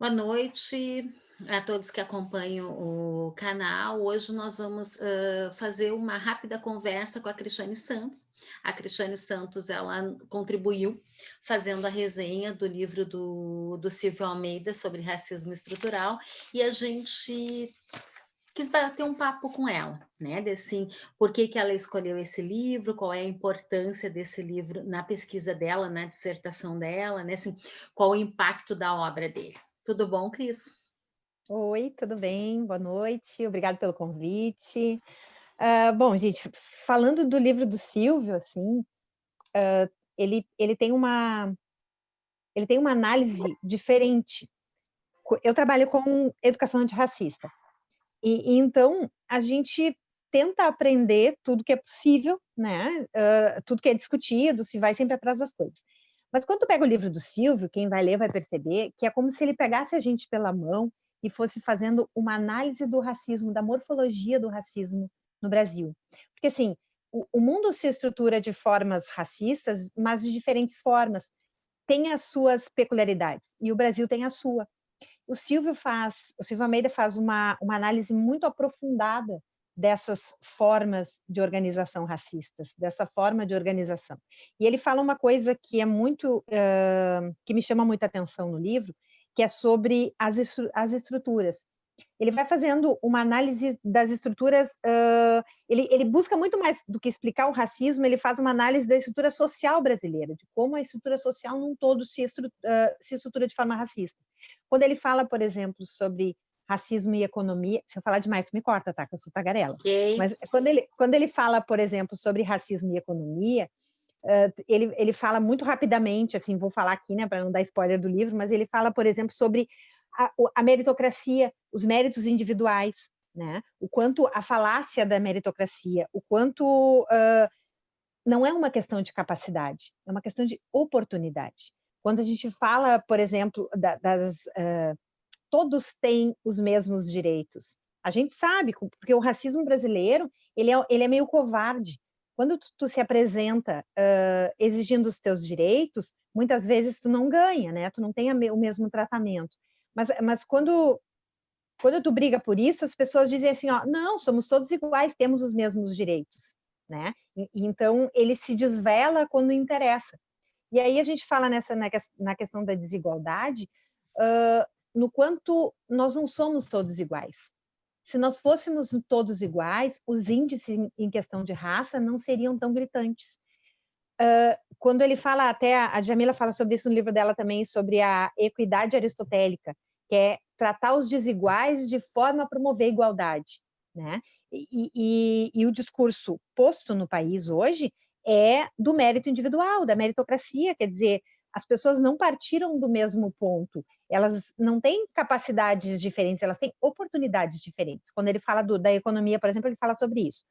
Boa noite a todos que acompanham o canal. Hoje nós vamos, fazer uma rápida conversa com a Cristiane Santos. A Cristiane Santos, ela contribuiu fazendo a resenha do livro do Silvio Almeida sobre racismo estrutural, e a gente quis bater um papo com ela, né, assim, por que que ela escolheu esse livro, qual é a importância desse livro na pesquisa dela, na dissertação dela, né, assim, qual o impacto da obra dele. Tudo bom, Cris? Oi, tudo bem? Boa noite, obrigado pelo convite. Bom, gente, falando do livro do Silvio, assim, ele tem uma análise diferente. Eu trabalho com educação antirracista, e então a gente tenta aprender tudo que é possível, né, tudo que é discutido, se vai sempre atrás das coisas. Mas quando tu pega o livro do Silvio, quem vai ler vai perceber que é como se ele pegasse a gente pela mão e fosse fazendo uma análise do racismo, da morfologia do racismo no Brasil. Porque, assim, o mundo se estrutura de formas racistas, mas de diferentes formas. Tem as suas peculiaridades, e o Brasil tem a sua. O Silvio Almeida faz uma análise muito aprofundada dessas formas de organização racistas, dessa forma de organização. E ele fala uma coisa que é muito, que me chama muita atenção no livro, que é sobre as estruturas. Ele vai fazendo uma análise das estruturas, ele busca muito mais do que explicar o racismo, ele faz uma análise da estrutura social brasileira, de como a estrutura social num todo se estrutura de forma racista. Quando ele fala, por exemplo, sobre racismo e economia, se eu falar demais, me corta, tá, que eu sou tagarela. Ok. Mas quando ele fala, por exemplo, sobre racismo e economia, ele fala muito rapidamente, assim, vou falar aqui, né, para não dar spoiler do livro, mas ele fala, por exemplo, sobre a meritocracia, os méritos individuais, né, o quanto a falácia da meritocracia, o quanto não é uma questão de capacidade, é uma questão de oportunidade. Quando a gente fala, por exemplo, todos têm os mesmos direitos. A gente sabe, porque o racismo brasileiro, ele é meio covarde. Quando tu se apresenta, exigindo os teus direitos, muitas vezes tu não ganha, né, tu não tem o mesmo tratamento. Mas quando tu briga por isso, as pessoas dizem assim: "Ó, não, somos todos iguais, temos os mesmos direitos", né. E então ele se desvela quando interessa. E aí a gente fala na questão da desigualdade, hã, no quanto nós não somos todos iguais. Se nós fôssemos todos iguais, os índices em questão de raça não seriam tão gritantes. Quando ele fala, até a Djamila fala sobre isso no livro dela também, sobre a equidade aristotélica, que é tratar os desiguais de forma a promover a igualdade, né. E o discurso posto no país hoje é do mérito individual, da meritocracia, quer dizer, as pessoas não partiram do mesmo ponto, elas não têm capacidades diferentes, elas têm oportunidades diferentes. Quando ele fala da economia, por exemplo, ele fala sobre isso.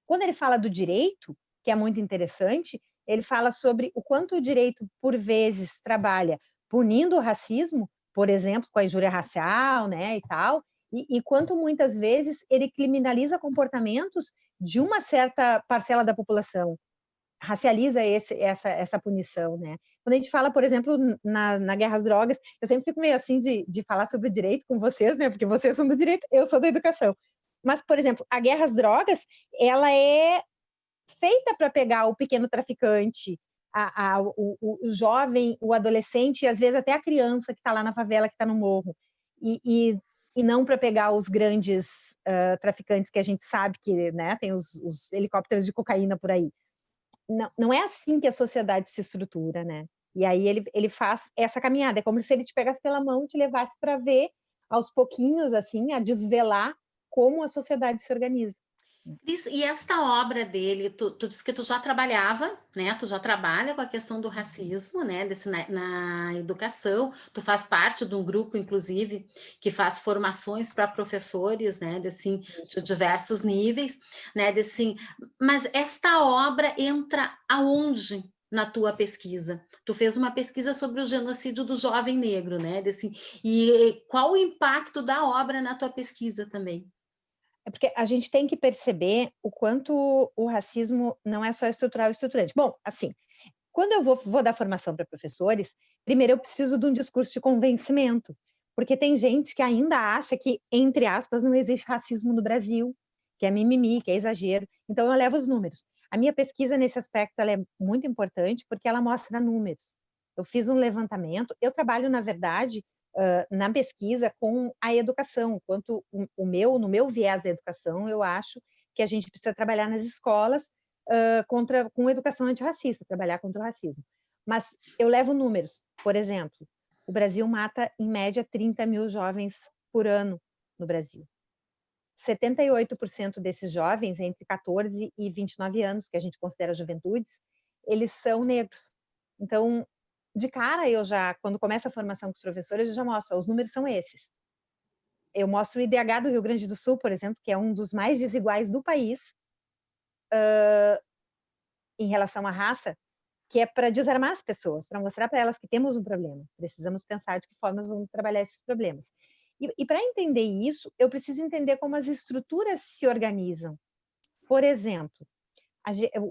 Quando ele fala do direito, que é muito interessante, ele fala sobre o quanto o direito, por vezes, trabalha punindo o racismo, por exemplo, com a injúria racial, né, e tal, e quanto muitas vezes ele criminaliza comportamentos de uma certa parcela da população, racializa essa punição, né. Quando a gente fala, por exemplo, na guerra às drogas, eu sempre fico meio assim de falar sobre o direito com vocês, né, porque vocês são do direito, eu sou da educação. Mas, por exemplo, a guerra às drogas, ela é feita para pegar o pequeno traficante, o jovem, o adolescente e às vezes até a criança que está lá na favela, que está no morro, e, e, e não para pegar os grandes traficantes que a gente sabe que, né, tem os helicópteros de cocaína por aí. Não, não é assim que a sociedade se estrutura, né? E aí ele faz essa caminhada, é como se ele te pegasse pela mão e te levasse para ver, aos pouquinhos, assim, a desvelar como a sociedade se organiza. Cris, e esta obra dele, tu disse que tu já trabalhava, né, tu já trabalha com a questão do racismo, né, desse na educação, tu faz parte de um grupo, inclusive, que faz formações para professores, né, de, assim, de Isso. diversos níveis, né, de, assim, mas esta obra entra aonde na tua pesquisa? Tu fez uma pesquisa sobre o genocídio do jovem negro, né, de, assim, e qual o impacto da obra na tua pesquisa também? É porque a gente tem que perceber o quanto o racismo não é só estrutural e estruturante. Bom, assim, quando eu vou dar formação para professores, primeiro eu preciso de um discurso de convencimento, Porque tem gente que ainda acha que, entre aspas, não existe racismo no Brasil, que é mimimi, que é exagero. Então, eu levo os números. A minha pesquisa nesse aspecto ela é muito importante porque ela mostra números. Eu fiz um levantamento, eu trabalho, na verdade, na pesquisa com a educação, quanto no meu viés da educação, eu acho que a gente precisa trabalhar nas escolas com educação antirracista, trabalhar contra o racismo. Mas eu levo números, por exemplo, o Brasil mata, em média, 30 mil jovens por ano no Brasil. 78% desses jovens, entre 14 e 29 anos, que a gente considera juventudes, eles são negros. Então, de cara, quando começa a formação com os professores, eu já mostro, os números são esses. Eu mostro o IDH do Rio Grande do Sul, por exemplo, que é um dos mais desiguais do país, em relação à raça, que é para desarmar as pessoas, para mostrar para elas que temos um problema. Precisamos pensar de que forma nós vamos trabalhar esses problemas. E para entender isso, eu preciso entender como as estruturas se organizam. Por exemplo,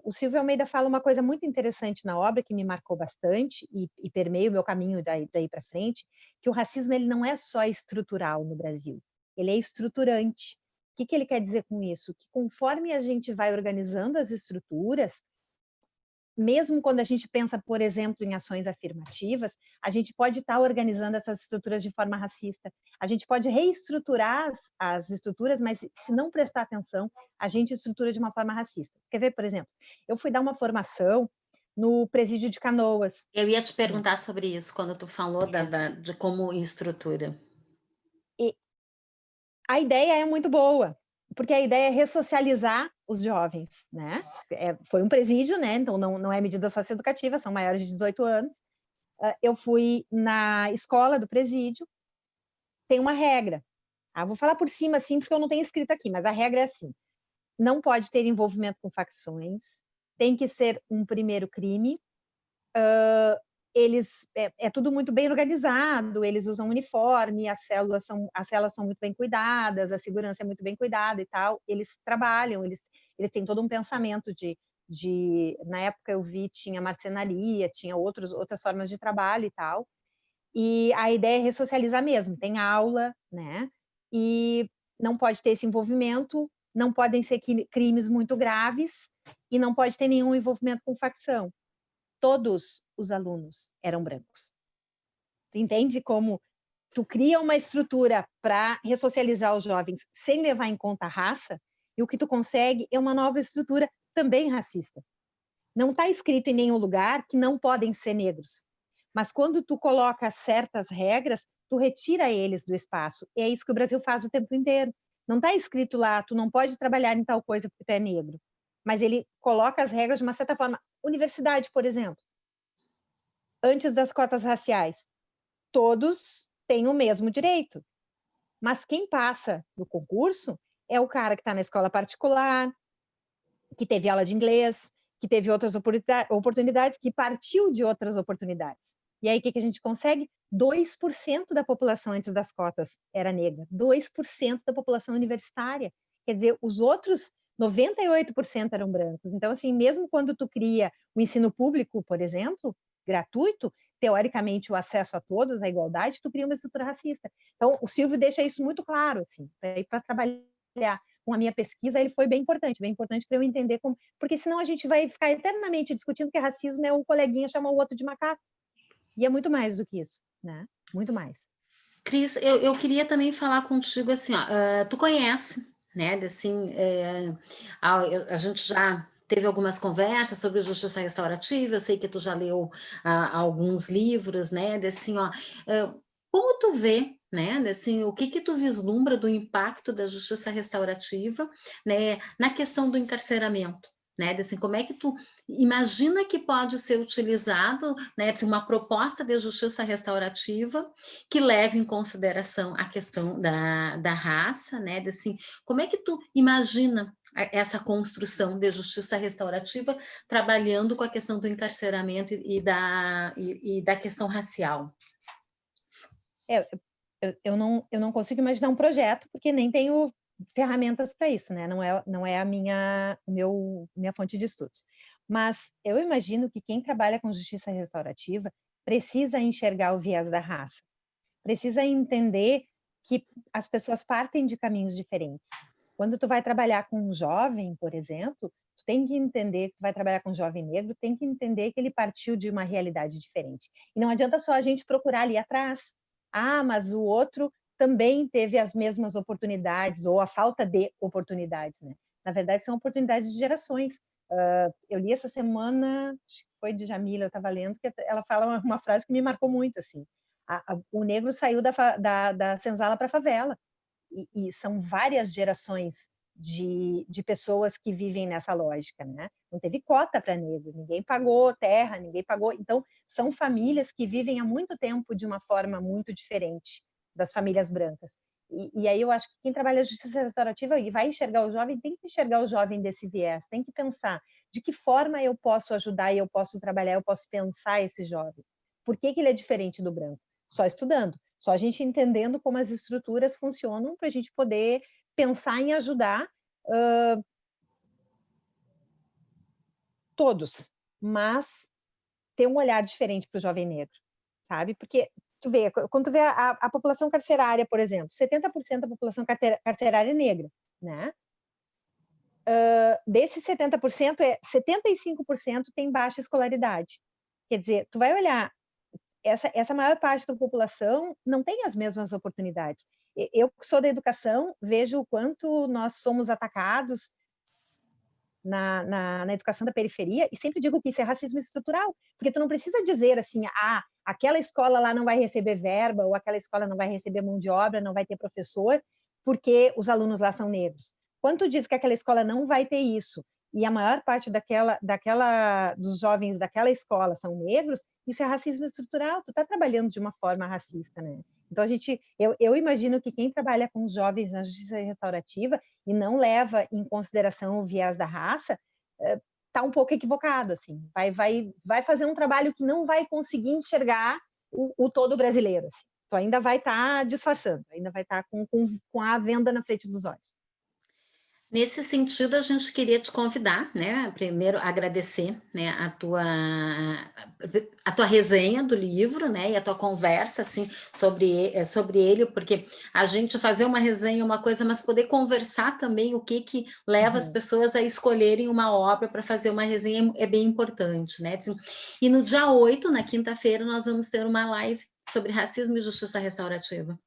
o Silvio Almeida fala uma coisa muito interessante na obra que me marcou bastante e permeia o meu caminho daí para frente, que o racismo ele não é só estrutural no Brasil, ele é estruturante. O que ele quer dizer com isso? Que conforme a gente vai organizando as estruturas, mesmo quando a gente pensa, por exemplo, em ações afirmativas, a gente pode estar organizando essas estruturas de forma racista. A gente pode reestruturar as estruturas, mas se não prestar atenção, a gente estrutura de uma forma racista. Quer ver, por exemplo, eu fui dar uma formação no Presídio de Canoas. Eu ia te perguntar sobre isso, quando tu falou de como estrutura. E a ideia é muito boa, porque a ideia é ressocializar os jovens, né? Foi um presídio, né? Então não é medida socioeducativa, são maiores de 18 anos. Eu fui na escola do presídio, tem uma regra. Vou falar por cima assim, porque eu não tenho escrito aqui, mas a regra é assim: não pode ter envolvimento com facções, tem que ser um primeiro crime. É tudo muito bem organizado, eles usam uniforme, as celas são muito bem cuidadas, a segurança é muito bem cuidada e tal. Eles trabalham, eles têm todo um pensamento na época eu vi, tinha marcenaria, tinha outras formas de trabalho e tal. E a ideia é ressocializar mesmo, tem aula, né? E não pode ter esse envolvimento, não podem ser crimes muito graves e não pode ter nenhum envolvimento com facção. Todos os alunos eram brancos. Tu entende como tu cria uma estrutura para ressocializar os jovens sem levar em conta a raça, e o que tu consegue é uma nova estrutura também racista. Não está escrito em nenhum lugar que não podem ser negros, mas quando tu coloca certas regras, tu retira eles do espaço. E é isso que o Brasil faz o tempo inteiro. Não está escrito lá, tu não pode trabalhar em tal coisa porque tu é negro, mas ele coloca as regras de uma certa forma. Universidade, por exemplo, antes das cotas raciais, todos têm o mesmo direito, mas quem passa no concurso é o cara que está na escola particular, que teve aula de inglês, que teve outras oportunidades, que partiu de outras oportunidades. E aí, o que a gente consegue? 2% da população antes das cotas era negra, 2% da população universitária. Quer dizer, os outros 98% eram brancos. Então, assim, mesmo quando tu cria o ensino público, por exemplo, gratuito, teoricamente o acesso a todos, a igualdade, tu cria uma estrutura racista. Então, o Silvio deixa isso muito claro, assim, para trabalhar com a minha pesquisa, ele foi bem importante para eu entender como, porque senão a gente vai ficar eternamente discutindo que racismo é um coleguinha chamar o outro de macaco. E é muito mais do que isso, né? Muito mais. Cris, eu queria também falar contigo assim, ó, tu conhece, né, assim, a gente já teve algumas conversas sobre justiça restaurativa, eu sei que tu já leu alguns livros, né, assim, ó, como tu vê, né, assim, o que tu vislumbra do impacto da justiça restaurativa, né, na questão do encarceramento? Né, assim, como é que tu imagina que pode ser utilizado, né, assim, uma proposta de justiça restaurativa que leve em consideração a questão da raça, né, assim, como é que tu imagina essa construção de justiça restaurativa trabalhando com a questão do encarceramento e da questão racial? Eu não consigo imaginar um projeto, porque nem tenho ferramentas para isso, né? Não é a minha fonte de estudos. Mas eu imagino que quem trabalha com justiça restaurativa precisa enxergar o viés da raça. precisa entender que as pessoas partem de caminhos diferentes. Quando tu vai trabalhar com um jovem, por exemplo, tu tem que entender que tu vai trabalhar com um jovem negro, tem que entender que ele partiu de uma realidade diferente. E não adianta só a gente procurar ali atrás. Ah, mas o outro também teve as mesmas oportunidades, ou a falta de oportunidades, né? Na verdade, são oportunidades de gerações. Eu li essa semana, acho que foi de Jamila, eu estava lendo, que ela fala uma frase que me marcou muito, assim. O negro saiu da senzala para a favela. E são várias gerações de pessoas que vivem nessa lógica, né? Não teve cota para negro, ninguém pagou terra, ninguém pagou. Então, são famílias que vivem há muito tempo de uma forma muito diferente das famílias brancas. E aí eu acho que quem trabalha a justiça restaurativa e vai enxergar o jovem, tem que enxergar o jovem desse viés, tem que pensar de que forma eu posso ajudar e eu posso trabalhar, eu posso pensar esse jovem. Por que que ele é diferente do branco? Só estudando. Só a gente entendendo como as estruturas funcionam para a gente poder pensar em ajudar todos, mas ter um olhar diferente para o jovem negro, sabe? Porque tu vê, quando tu vê a população carcerária, por exemplo, 70% da população carcerária é negra, né? Desses 70%, 75% tem baixa escolaridade. Quer dizer, tu vai olhar essa maior parte da população não tem as mesmas oportunidades. Eu que sou da educação, vejo o quanto nós somos atacados na educação da periferia, e sempre digo que isso é racismo estrutural, porque tu não precisa dizer assim, aquela escola lá não vai receber verba, ou aquela escola não vai receber mão de obra, não vai ter professor, porque os alunos lá são negros. Quando tu diz que aquela escola não vai ter isso, e a maior parte dos jovens daquela escola são negros, isso é racismo estrutural, tu está trabalhando de uma forma racista, né? Então, eu imagino que quem trabalha com jovens na justiça restaurativa e não leva em consideração o viés da raça, está um pouco equivocado, assim. Vai fazer um trabalho que não vai conseguir enxergar o todo brasileiro, assim. Tu ainda vai estar disfarçando, ainda vai estar com a venda na frente dos olhos. Nesse sentido, a gente queria te convidar, né? Primeiro, agradecer, né, a tua resenha do livro, né? E a tua conversa, assim, sobre ele, porque a gente fazer uma resenha é uma coisa, mas poder conversar também o que leva as pessoas a escolherem uma obra para fazer uma resenha é bem importante, né? Assim, e no dia 8, na quinta-feira, nós vamos ter uma live sobre racismo e justiça restaurativa.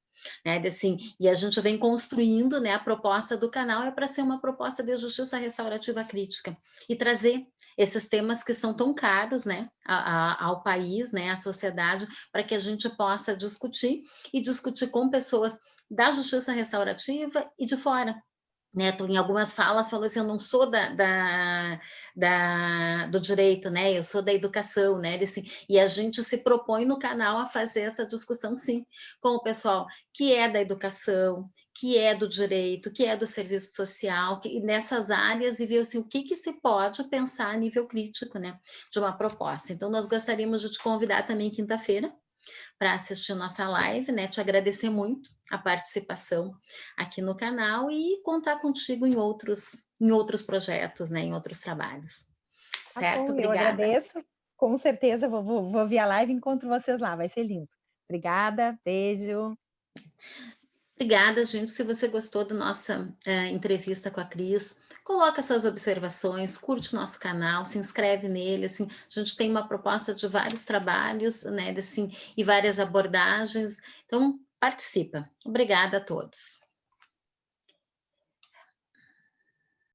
Né, assim, e a gente vem construindo, né, a proposta do canal é para ser uma proposta de justiça restaurativa crítica e trazer esses temas que são tão caros, né, ao país, né, à sociedade, para que a gente possa discutir e discutir com pessoas da justiça restaurativa e de fora. Né, tu, em algumas falas, falou assim, eu não sou do direito, né, eu sou da educação, né, assim, e a gente se propõe no canal a fazer essa discussão, sim, com o pessoal que é da educação, que é do direito, que é do serviço social, que, nessas áreas, e ver assim, o que se pode pensar a nível crítico, né, de uma proposta. Então, nós gostaríamos de te convidar também quinta-feira, para assistir nossa live, né? Te agradecer muito a participação aqui no canal e contar contigo em outros projetos, né? Em outros trabalhos. Tá Certo? bom, eu Obrigada. agradeço. Com certeza vou via live e encontro vocês lá, vai ser lindo. Obrigada, beijo. Obrigada, gente. Se você gostou da nossa entrevista com a Cris, coloca suas observações, curte nosso canal, se inscreve nele. Assim, a gente tem uma proposta de vários trabalhos, né? Assim, e várias abordagens. Então, participa. Obrigada a todos.